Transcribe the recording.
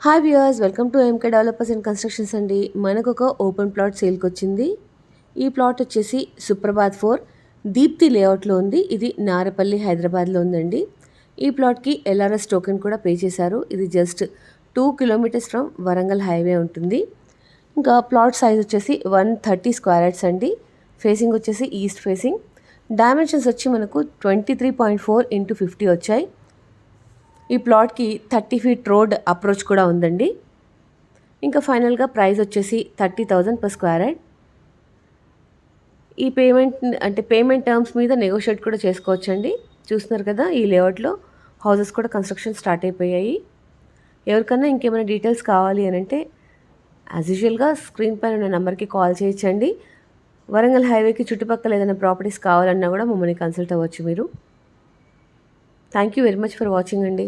Hi viewers, welcome to MK developers and constructions అండి. మనకు ఒక ఓపెన్ ప్లాట్ సేల్కి వచ్చింది. ఈ ప్లాట్ వచ్చేసి సుప్రభాత్ 4 దీప్తి లేఅవుట్లో ఉంది. ఇది నారపల్లి హైదరాబాద్లో ఉందండి. ఈ ప్లాట్కి ఎల్ఆర్ఎస్ టోకెన్ కూడా పే చేశారు. ఇది just 2 kilometres from Warangal highway ఉంటుంది. ఇంకా ప్లాట్ సైజ్ వచ్చేసి 130 స్క్వేర్ యార్డ్స్ అండి. ఫేసింగ్ వచ్చేసి ఈస్ట్ ఫేసింగ్. డైమెన్షన్స్ వచ్చి మనకు 23.4x50 వచ్చాయి. ఈ ప్లాట్కి 30 ఫీట్ రోడ్ అప్రోచ్ కూడా ఉందండి. ఇంకా ఫైనల్గా ప్రైస్ వచ్చేసి 30,000 per స్క్వేర్ యార్డ్. ఈ పేమెంట్ టర్మ్స్ మీద నెగోషియేట్ కూడా చేసుకోవచ్చండి. చూస్తున్నారు కదా, ఈ లేఅవుట్లో హౌసెస్ కూడా కన్స్ట్రక్షన్ స్టార్ట్ అయిపోయాయి. ఎవరికన్నా ఇంకేమైనా డీటెయిల్స్ కావాలి అని అంటే యాజ్ యూజువల్గా స్క్రీన్ పైన ఉన్న నెంబర్కి కాల్ చేయొచ్చండి. వరంగల్ హైవేకి చుట్టుపక్కల ఏదైనా ప్రాపర్టీస్ కావాలన్నా కూడా మమ్మల్ని కన్సల్ట్ అవ్వచ్చు మీరు. Thank you very much for watching అండి.